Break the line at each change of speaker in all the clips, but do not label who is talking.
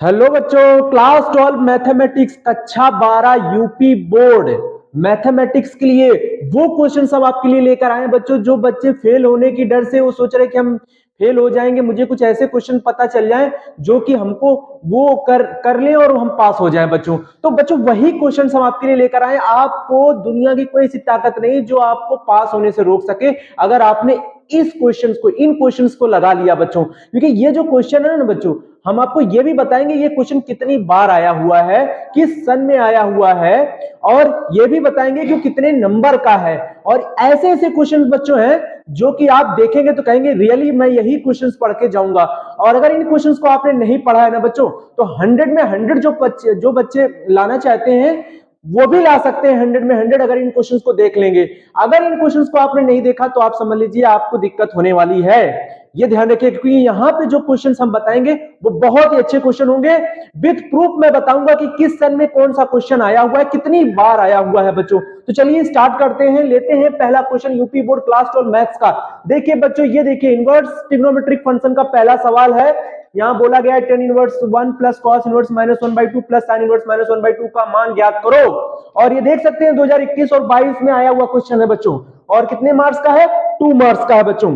Hello बच्चों, class 12 mathematics कक्षा 12 UP board mathematics के लिए वो क्वेश्चन सब आपके लिए लेकर आए हैं बच्चों। जो बच्चे फेल होने की डर से वो सोच रहे कि हम फेल हो जाएंगे, मुझे कुछ ऐसे क्वेश्चन पता चल जाए जो कि हमको वो कर लें और हम पास हो जाएं बच्चों। तो बच्चों वही क्वेश्चन हम आपके लिए लेकर आए। आपको दुनिया की कोई ऐसी ताकत नहीं जो आपको पास होने से रोक सके, अगर आपने इन क्वेश्चंस को लगा लिया बच्चों। क्योंकि ये जो क्वेश्चन है ना बच्चों, हम आपको ये भी बताएंगे ये क्वेश्चन कितनी बार आया हुआ है, किस सन में आया हुआ है, और ये भी बताएंगे कि कितने नंबर का है। और ऐसे ऐसे क्वेश्चन बच्चों हैं जो कि आप देखेंगे तो कहेंगे रियली मैं यही क्वेश्चंस पढ़ के जाऊंगा। और अगर इन क्वेश्चंस को आपने नहीं पढ़ा है ना बच्चों, तो 100 में 100 जो बच्चे लाना चाहते हैं वो भी ला सकते हैं 100 में 100, अगर इन क्वेश्चंस को देख लेंगे। अगर इन क्वेश्चंस को आपने नहीं देखा तो आप समझ लीजिए आपको दिक्कत होने वाली है। ये ध्यान रखिए, क्योंकि यहाँ पे जो क्वेश्चंस हम बताएंगे वो बहुत ही अच्छे क्वेश्चन होंगे। विद प्रूफ मैं बताऊंगा कि किस सन में कौन सा क्वेश्चन आया हुआ है, कितनी बार आया हुआ है बच्चों। तो चलिए स्टार्ट करते हैं, लेते हैं पहला question UP board class 12 maths का। देखिए बच्चों, ये देखिए इनवर्स ट्रिग्नोमेट्रिक फंक्शन का पहला सवाल है। यहाँ बोला गया है tan inverse 1 plus cos inverse minus 1/2 plus sine inverse minus 1/2 का मान ज्ञात करो। और ये देख सकते हैं 2021 और 22 में आया हुआ क्वेश्चन है बच्चों। और कितने मार्क्स का है? 2 मार्क्स का है बच्चों।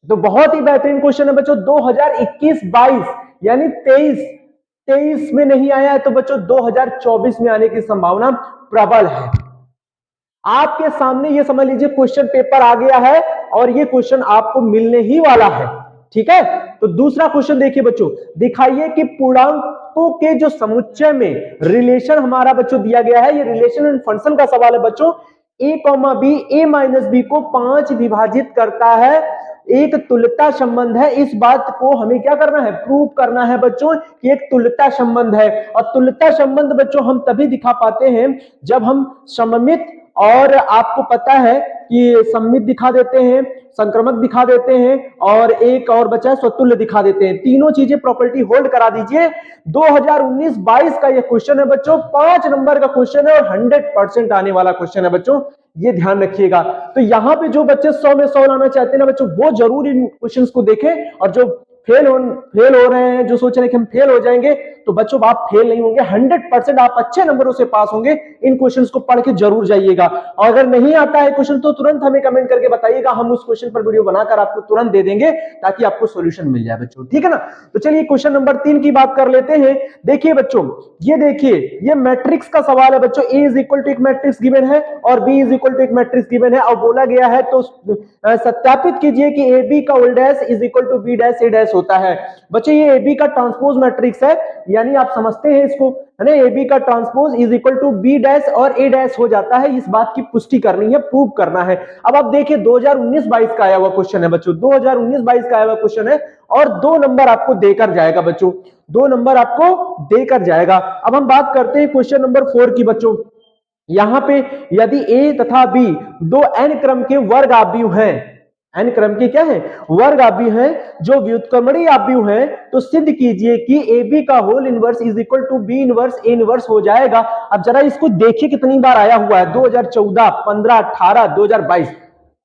तो बहुत ही बेहतरीन क्वेश्चन है बच्चों। 2021-22 यानी 23 में नहीं आया है तो बच्चों 2024 में आने की संभावना प्रबल है। आपके सामने ये समझ लीजिए क्वेश्चन पेपर आ गया है और ये क्वेश्चन आपको मिलने ही वाला है। ठीक है, तो दूसरा क्वेश्चन देखिए बच्चों, दिखाइए कि पूर्णांकों के जो समुच्चय में रिलेशन हमारा बच्चों दिया गया है। ये रिलेशन एंड फंक्शन का सवाल है बच्चों। a, b a minus B को 5 विभाजित करता है, एक तुल्यता संबंध है। इस बात को हमें क्या करना है? प्रूव करना है बच्चों कि एक तुल्यता संबंध है। और तुल्यता संबंध बच्चों हम तभी दिखा पाते हैं जब हम सममित, और आपको पता है कि सममित दिखा देते हैं, संक्रमक दिखा देते हैं, और एक और बचा है स्वतुल्य दिखा देते हैं। तीनों चीजें प्रॉपर्टी होल्ड करा दीजिए। 2019-22 का ये क्वेश्चन है बच्चों, 5 नंबर का क्वेश्चन है और 100% आने वाला क्वेश्चन है बच्चों, ये ध्यान रखिएगा। तो यहाँ पे जो बच्चे 100 में 100 लाना चाहते हैं ना बच्चों, वो जरूर इन क्वेश्चंस को देखें। और जो फेल हो रहे हैं, जो सोच रहे हैं कि हम फेल हो जाएंगे, तो बच्चों आप फेल नहीं होंगे, 100% आप अच्छे नंबरों से पास होंगे। इन क्वेश्चंस को पढ़ के जरूर जाइएगा। और अगर नहीं आता है क्वेश्चन तो तुरंत हमें कमेंट करके बताइएगा, हम उस क्वेश्चन पर वीडियो बनाकर आपको तुरंत दे देंगे ताकि आपको सॉल्यूशन मिल जाए बच्चों। ठीक है ना? तो चलिए क्वेश्चन नंबर 3 की बात कर लेते हैं। देखिए बच्चों, ये देखिए ये मैट्रिक्स का सवाल है बच्चों। ए इज इक्वल टू एक मैट्रिक्स गिवन है और बी इज इक्वल टू एक मैट्रिक्स गिवन है, और बोला गया है तो सत्यापित कीजिए कि ए बी का whole dash is equal to B dash A dash होता है। बच्चे ये ए बी का ट्रांसपोज मैट्रिक्स है, यानी आप समझते हैं इसको, है ना? ए बी का transpose is equal to B dash और ए डैश हो जाता है। इस बात की पुष्टि करनी है, प्रूव करना है। अब आप देखिए 2019-22 का आया हुआ क्वेश्चन है बच्चों, 2019-22 का आया हुआ क्वेश्चन है, और 2 नंबर आपको देकर जाएगा बच्चों, 2 नंबर आपको देकर जाएगा। अब हम बात करते हैं क्वेश्चन नंबर 4 की बच्चों। यहां पे यदि ए तथा बी दो एन क्रम के वर्ग आव्यूह हैं, एन क्रम के क्या है? वर्ग आव्यूह हैं, जो व्युत्क्रमणीय आव्यूह हैं, तो सिद्ध कीजिए कि ए बी का whole inverse is equal to B inverse A inverse हो जाएगा। अब जरा इसको देखिए कितनी बार आया हुआ है, 2014, 15, 18, 2022।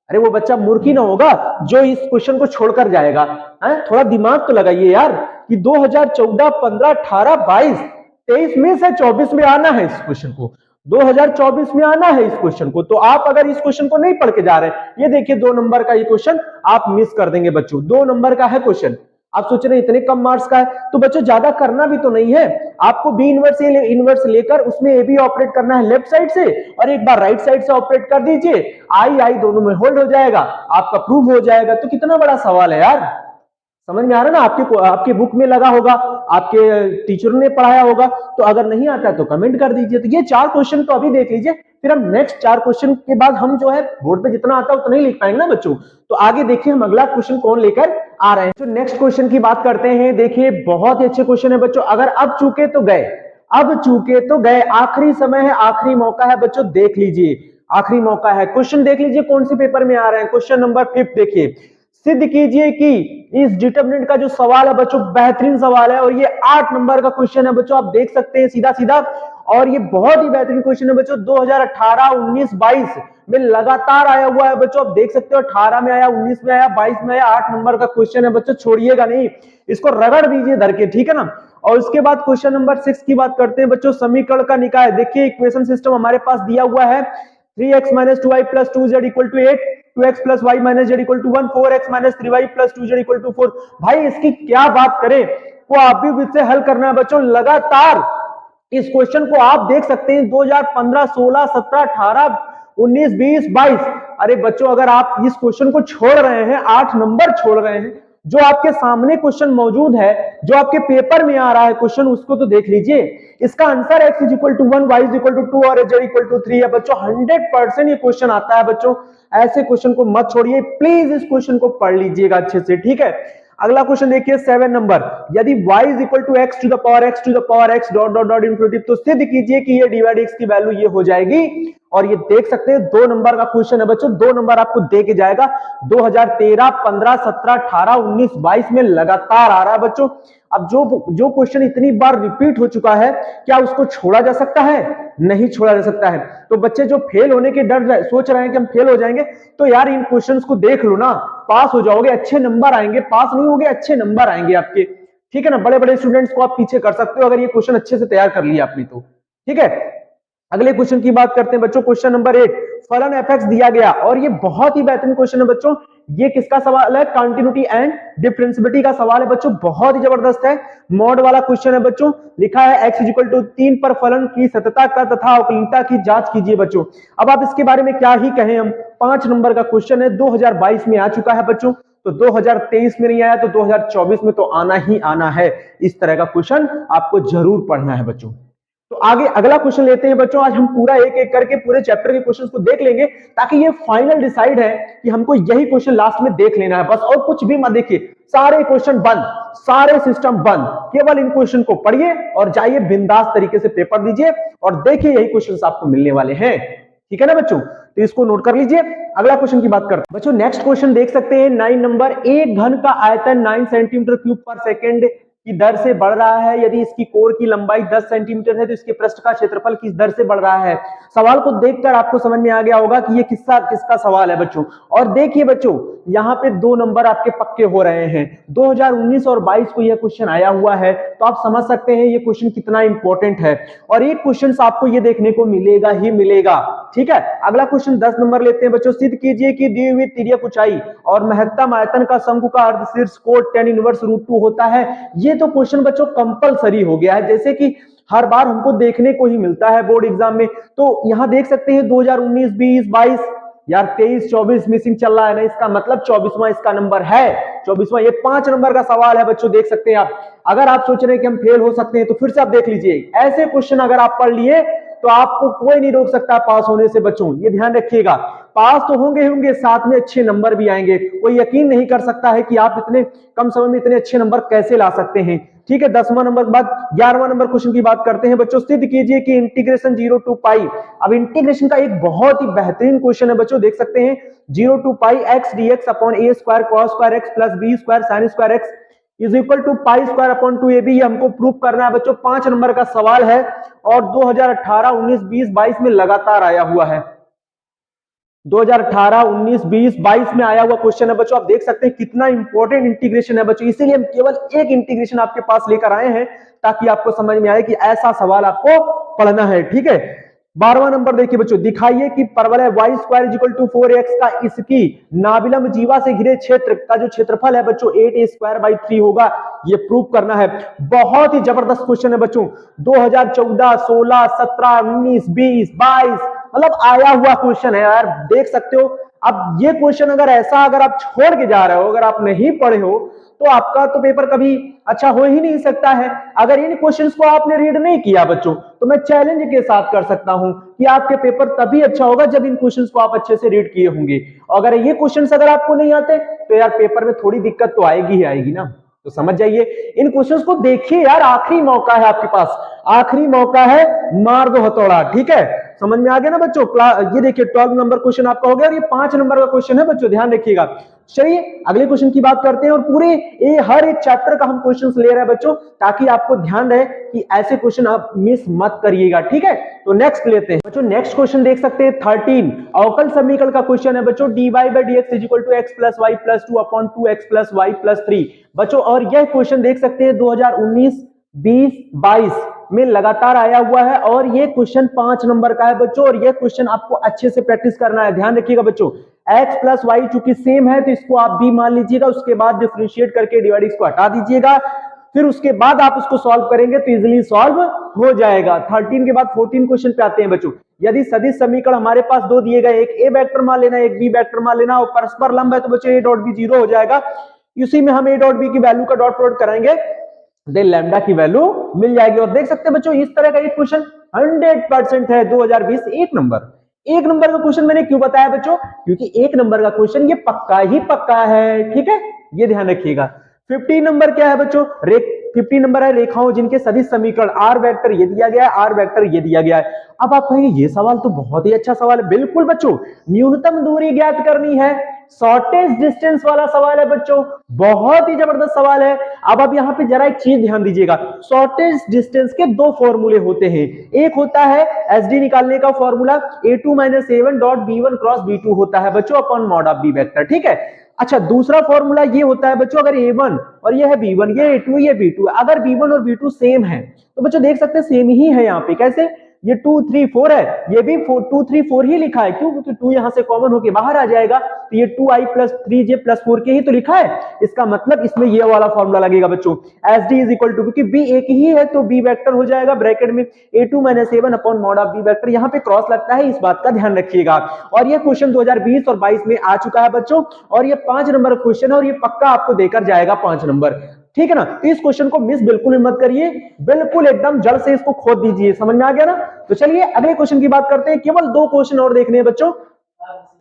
अरे वो बच्चा मूर्ख ही ना होगा जो इस क्वेश्चन को छोड़कर जाएगा? है, थोड़ा दिमाग तो लगाइए यार कि 2014, 15, 18, 22, 23 में से 24 में आना है इस क्वेश्चन को, 2024 में आना है इस क्वेश्चन को। तो आप अगर इस क्वेश्चन को नहीं पढ़ के जा रहे, ये देखिए 2 नंबर का ये क्वेश्चन आप मिस कर देंगे बच्चों। 2 नंबर का है क्वेश्चन, आप सोच रहे हैं इतने कम मार्क्स का है, तो बच्चों ज्यादा करना भी तो नहीं है। आपको बी इनवर्स ए इनवर्स लेकर उसमें ए बी ऑपरेट करना है लेफ्ट साइड से, और एक बार राइट साइड से ऑपरेट कर दीजिए, आई आई दोनों में होल्ड हो जाएगा, आपका प्रूव हो जाएगा। तो कितना बड़ा सवाल है यार, समझ में आ रहा है ना? आपके बुक में लगा होगा, आपके टीचर ने पढ़ाया होगा। तो अगर नहीं आता तो कमेंट कर दीजिए। तो ये 4 क्वेश्चन तो अभी देख लीजिए, फिर हम नेक्स्ट 4 क्वेश्चन के बाद हम जो है बोर्ड पे जितना आता है उतना ही लिख पाएंगे ना बच्चों। तो आगे देखिए हम अगला क्वेश्चन कौन लेकर आ रहे हैं। तो नेक्स्ट क्वेश्चन की बात करते हैं। देखिए बहुत ही अच्छे क्वेश्चन है बच्चों। अगर अब चूके तो गए, अब चूके तो गए, आखिरी समय है, आखिरी मौका है बच्चों, देख लीजिए, आखिरी मौका है। क्वेश्चन देख लीजिए कौन से पेपर में आ रहे हैं। क्वेश्चन नंबर 5 देखिए, सिद्ध कीजिए कि इस डिटरमिनेंट का जो सवाल है बच्चों, बेहतरीन सवाल है, और ये 8 नंबर का क्वेश्चन है बच्चों, आप देख सकते हैं सीधा सीधा। और ये बहुत ही बेहतरीन क्वेश्चन है बच्चों, 2018, 19, 22 में लगातार आया हुआ है बच्चों, आप देख सकते हो। 18 में आया, 19 में आया, 22 में आया, 8 नंबर का क्वेश्चन है बच्चों, छोड़िएगा नहीं, इसको रगड़ दीजिए धर के, ठीक है ना? और उसके बाद क्वेश्चन नंबर 6 की बात करते हैं बच्चों, समीकरण का निकाय। देखिए इक्वेशन सिस्टम हमारे पास दिया हुआ है 3x minus 2y plus 2z equal to 8, 2x plus y minus z equal to 1, 4x minus 3y plus 2z equal to 4। भाई इसकी क्या बात करें, वो आप भी इससे हल करना है बच्चों लगातार। इस क्वेश्चन को आप देख सकते हैं 2015, 16, 17, 18, 19, 20, 22। अरे बच्चों अगर आप इस क्वेश्चन को छोड़ रहे हैं, 8 नंबर छोड़ रहे हैं, जो आपके सामने क्वेश्चन मौजूद है, जो आपके पेपर में आ रहा है क्वेश्चन, उसको तो देख लीजिए। इसका answer x is equal to 1, y is equal to 2 और z इक्वल टू 3 है बच्चों। 100% ये क्वेश्चन आता है बच्चों। ऐसे क्वेश्चन को मत छोड़िए, प्लीज इस क्वेश्चन को पढ़ लीजिएगा अच्छे से, ठीक है। अगला क्वेश्चन देखिए 7 नंबर, यदि y is equal to x to the power x to the power x dot dot dot infinity, तो सिद्ध कीजिए कि ये डिवाइड x की वैल्यू ये हो जाएगी। और ये देख सकते हैं 2 नंबर का क्वेश्चन है बच्चों, 2 नंबर आपको दे के जाएगा। 2013, 15, 17, 18, 19, 22 में लगातार आ रहा है बच्चों। अब जो क्वेश्चन इतनी बार रिपीट हो चुका है, क्या उसको छोड़ा जा सकता है? नहीं छोड़ा जा सकता है। तो बच्चे जो फेल होने के डर सोच रहे हैं कि हम फेल हो जाएंगे, तो यार इन क्वेश्चंस को देख लो ना, पास हो जाओगे, अच्छे नंबर आएंगे। पास नहीं होगे, अच्छे नंबर आएंगे आपके, ठीक है ना। बड़े बड़े स्टूडेंट्स को आप पीछे कर सकते हो अगर ये क्वेश्चन अच्छे से तैयार कर लिया आपने तो, ठीक है। अगले क्वेश्चन की बात करते हैं बच्चों, क्वेश्चन नंबर 8, फलन fx दिया गया और ये बहुत ही बेहतरीन क्वेश्चन है बच्चों। ये किसका सवाल है? कंटिन्यूटी एंड डिफरेंशियबिलिटी का सवाल है बच्चों, बहुत ही जबरदस्त है। मॉड वाला क्वेश्चन है बच्चों। लिखा है x इक्वल टू 3 पर फलन की सततता का तथा अवकलनीयता की जांच कीजिए बच्चों। अब आप इसके बारे में क्या ही कहें, हम 5 नंबर का क्वेश्चन है, 2022 में आ चुका है बच्चों, तो 2023 में नहीं आया तो 2024 में तो आना ही आना है। इस तरह का क्वेश्चन आपको जरूर पढ़ना है बच्चों। तो आगे अगला क्वेश्चन लेते हैं बच्चों। आज हम पूरा एक एक करके पूरे चैप्टर के क्वेश्चंस को देख लेंगे, ताकि ये फाइनल डिसाइड है कि हमको यही क्वेश्चन लास्ट में देख लेना है बस, और कुछ भी मत देखिए। सारे क्वेश्चन बंद, सारे सिस्टम बंद, केवल इन क्वेश्चन को पढ़िए और जाइए बिंदास तरीके से पेपर दीजिए और देखिए यही क्वेश्चन आपको मिलने वाले हैं, ठीक है ना बच्चों। तो इसको नोट कर लीजिए। अगला क्वेश्चन की बात करते हैं बच्चों। नेक्स्ट क्वेश्चन देख सकते हैं 9 नंबर, एक घन का आयतन 9 सेंटीमीटर क्यूब पर सेकेंड की दर से बढ़ रहा है। यदि इसकी कोर की लंबाई 10 सेंटीमीटर है तो इसके पृष्ठ का क्षेत्रफल किस दर से बढ़ रहा है? सवाल को देखकर आपको समझ में आ गया होगा कि ये किसका सवाल है बच्चों। और देखिए बच्चों, यहाँ पे 2 नंबर आपके पक्के हो रहे हैं। 2019 और 22 को यह क्वेश्चन आया हुआ है, तो आप समझ सकते हैं ये क्वेश्चन कितना इंपॉर्टेंट है। और एक क्वेश्चन आपको ये देखने को मिलेगा ही मिलेगा, ठीक है। अगला क्वेश्चन 10 नंबर लेते हैं बच्चों। सिद्ध कीजिए कि दी हुई तिर्यक ऊंचाई और महत्तम आयतन का शंकु का अर्धशीर्ष कोण tan इनवर्स √2 होता है। ये तो क्वेश्चन बच्चों कंपलसरी हो गया है, जैसे कि हर बार हमको देखने को ही मिलता है बोर्ड एग्जाम में। तो यहां देख सकते हैं 2019, 20, 22, यार 23, 24 मिसिंग चल रहा है ना, इसका मतलब 24वां इसका नंबर है। 24वां, ये 5 नंबर का सवाल है बच्चों, देख सकते हैं आप। अगर आप सोच रहे हैं कि हम फेल हो सकते हैं तो फिर से आप देख लीजिए, ऐसे क्वेश्चन अगर आप पढ़ लिए तो आपको कोई नहीं रोक सकता पास होने से बच्चों, ये ध्यान रखिएगा। पास तो होंगे, साथ में अच्छे नंबर भी आएंगे। कोई यकीन नहीं कर सकता है कि आप इतने कम समय में इतने अच्छे नंबर कैसे ला सकते हैं, ठीक है। 10वां नंबर के बाद 11वां नंबर क्वेश्चन की बात करते हैं बच्चों। सिद्ध कीजिए कि इंटीग्रेशन 0 टू पाई। अब इंटीग्रेशन का एक बहुत ही बेहतरीन क्वेश्चन है बच्चों, देख सकते हैं 0 to pi x dx upon a square cos square x प्लस b square sin square x is equal to pi square upon 2ab। ये हमको प्रूफ करना है बच्चों। 5 नंबर का सवाल है और 2018, 19, 20, 22 में लगातार आया हुआ है। 2018, 19, 20, 22 में आया हुआ क्वेश्चन है बच्चों। आप देख सकते हैं कितना इंपॉर्टेंट इंटीग्रेशन है बच्चों। इसीलिए हम केवल एक इंटीग्रेशन आपके पास लेकर आए हैं, ताकि आपको समझ में आए कि ऐसा सवाल आपको पढ़ना है, ठीक है। 12वां नंबर देखिए बच्चों, दिखाइए कि परवलय y square is equal to 4x का इसकी नाभिलंब जीवा से घिरे क्षेत्र का जो क्षेत्रफल है बच्चों 8a स्क्वायर बाई 3 होगा। ये प्रूफ करना है। बहुत ही जबरदस्त क्वेश्चन है बच्चों। 2014, 16, 17, 19, 20, 22 मतलब आया हुआ क्वेश्चन है यार, देख सकते हो। अब ये क्वेश्चन अगर आप छोड़ के जा रहे हो, अगर आप नहीं पढ़े हो, तो आपका तो पेपर कभी अच्छा हो ही नहीं सकता है। अगर इन क्वेश्चंस को आपने रीड नहीं किया बच्चों, तो मैं चैलेंज के साथ कर सकता हूं कि आपके पेपर तभी अच्छा होगा जब इन क्वेश्चंस को आप अच्छे से रीड किए होंगे। अगर ये क्वेश्चंस अगर आपको नहीं आते तो यार पेपर में थोड़ी दिक्कत तो आएगी ही आएगी ना। तो समझ जाइए, इन क्वेश्चंस को देखिए यार, आखिरी मौका है आपके पास, आखिरी मौका है, मार दो हथौड़ा, ठीक है। समझ में आ गया ना बच्चों। ये देखिए 12 नंबर क्वेश्चन आपका हो गया और ये 5 नंबर का क्वेश्चन है बच्चों, ध्यान रखिएगा। चलिए अगले क्वेश्चन की बात करते हैं और पूरे हर एक चैप्टर का हम क्वेश्चंस ले रहे हैं बच्चों, ताकि आपको ध्यान रहे कि ऐसे क्वेश्चन आप मिस मत करिएगा, ठीक है। तो नेक्स्ट लेते हैं बच्चों। नेक्स्ट क्वेश्चन देख सकते हैं 13 अवकल समीकरण का क्वेश्चन है बच्चों। dy by dx is equal to x plus Y plus 2 upon 2x plus Y plus 3 बच्चों। और यह क्वेश्चन देख सकते हैं 2019 2022 में लगातार आया हुआ है और ये क्वेश्चन 5 नंबर का है बच्चों। और ये क्वेश्चन आपको अच्छे से प्रैक्टिस करना है, ध्यान रखिएगा बच्चों। x प्लस वाई चूंकि सेम है तो इसको आप b मान लीजिएगा, उसके बाद डिफरेंशिएट करके डिवाइड इसको हटा दीजिएगा, फिर उसके बाद आप उसको सॉल्व करेंगे तो इजीली सॉल्व हो जाएगा। 13 के बाद 14 क्वेश्चन पे आते हैं बच्चों। यदि सदिश समीकरण हमारे पास दो दिए गए, एक ए वेक्टर मान लेना, एक बी वेक्टर मान लेना, और परस्पर लंब है तो बच्चों ए डॉट बी 0 हो जाएगा। इसी में हम ए डॉट बी की वैल्यू का डॉट प्रोडक्ट कराएंगे, देन लैम्डा की वैल्यू मिल जाएगी। और देख सकते हैं बच्चों इस तरह का एक क्वेश्चन 100% है 2020 एक नंबर का क्वेश्चन। मैंने क्यों बताया बच्चों, क्योंकि एक नंबर का क्वेश्चन ये पक्का ही पक्का है, ठीक है, ये ध्यान रखिएगा। 15 नंबर क्या है बच्चों, 15 नंबर है रेखाओं जिनके सदिश समीकरण आर वेक्टर ये दिया गया है, आर वेक्टर ये दिया गया है। अब आप कहेंगे ये सवाल तो बहुत ही अच्छा सवाल है। बिल्कुल बच्चों, न्यूनतम दूरी ज्ञात करनी है, शॉर्टेज डिस्टेंस वाला सवाल है बच्चों, बहुत ही जबरदस्त सवाल है। अब आप यहाँ पे जरा एक चीज ध्यान दीजिएगा, शॉर्टेज डिस्टेंस के दो फॉर्मूले होते हैं। एक होता है एसडी निकालने का formula a2 - a1 dot b1 cross b2 होता है बच्चों upon mod of b vector, ठीक है। अच्छा, दूसरा फॉर्मूला ये होता है बच्चों, अगर a1 और ये है b1, ये a2 ये b2, अगर b1 और b2 सेम है तो बच्चों देख सकते हैं सेम ही है। यहाँ पे कैसे, ये 2 3 4 है, ये भी 2 3 4 ही लिखा है, क्यों, क्योंकि 2 यहां से कॉमन होके बाहर आ जाएगा, तो ये 2i + 3j + 4k ही तो लिखा है। इसका मतलब इसमें ये वाला फॉर्मूला लगेगा बच्चों, SD = क्योंकि b एक ही है तो b वेक्टर हो जाएगा ब्रैकेट में a2 - a1 upon mod of b vector, यहाँ पे क्रॉस लगता है, इस बात का ध्यान रखिएगा। और ये क्वेश्चन 2020 और 22 में आ चुका है बच्चों, और ये 5 नंबर क्वेश्चन है और ये पक्का आपको देकर जाएगा 5 नंबर, ठीक है ना। तो इस क्वेश्चन को मिस बिल्कुल भी मत करिए, बिल्कुल एकदम जड़ से इसको खोद दीजिए, समझ में आ गया ना। तो चलिए अगले क्वेश्चन की बात करते हैं, केवल 2 क्वेश्चन और देखने हैं बच्चों,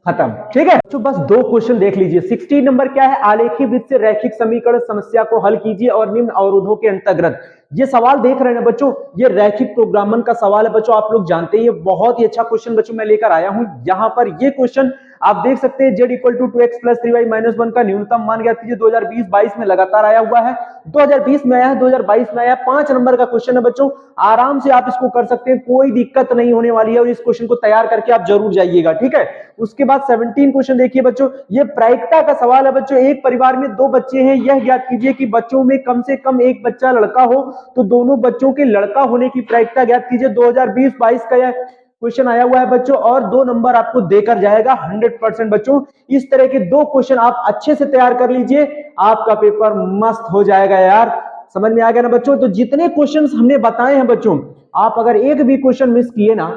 खत्म, ठीक है बच्चों, बस 2 क्वेश्चन देख लीजिए। 16 नंबर क्या है, आलेखी वृत्त से रैखिक समीकरण समस्या को हल कीजिए और निम्न अवरोधों के अंतर्गत। ये सवाल देख रहे हैं बच्चों, ये रैखिक प्रोग्रामन का सवाल है बच्चों, आप लोग जानते हैं ये बहुत ही अच्छा क्वेश्चन बच्चों मैं लेकर आया हूं। यहां पर ये क्वेश्चन आप देख सकते हैं, z = 2x + 3y - 1 का न्यूनतम मान ज्ञात कीजिए। 2020-22 में लगातार आया हुआ है, 2020 में आया है, 2022 में आया, 5 नंबर का क्वेश्चन है बच्चों, आराम से आप इसको कर सकते हैं, कोई दिक्कत नहीं होने वाली है, और इस क्वेश्चन को तैयार करके आप जरूर जाइएगा, ठीक है। उसके बाद 17 क्वेश्चन देखिए बच्चों, ये प्रायिकता का सवाल है बच्चों। एक परिवार में 2 बच्चे हैं, यह ज्ञात कीजिए कि बच्चों में कम से कम एक बच्चा लड़का हो तो दोनों बच्चों के लड़का होने की प्रायिकता ज्ञात कीजिए। 2020-22 का यह क्वेश्चन आया हुआ है बच्चों, और 2 नंबर आपको देकर जाएगा 100% बच्चों। इस तरह के 2 क्वेश्चन आप अच्छे से तैयार कर लीजिए, आपका पेपर मस्त हो जाएगा यार, समझ में आ गया ना बच्चों। तो जितने क्वेश्चंस हमने बताए हैं बच्चों, आप अगर एक भी क्वेश्चन मिस किए ना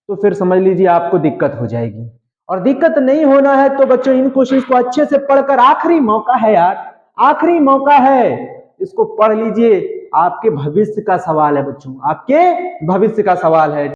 तो फिर समझ लीजिए आपको दिक्कत हो जाएगी। और दिक्कत नहीं होना है तो बच्चों इन क्वेश्चंस को अच्छे से पढ़कर, आखिरी मौका है यार, आखिरी मौका है, इसको पढ़ लीजिए, आपके भविष्य का सवाल है बच्चों, आपके भविष्य का सवाल है।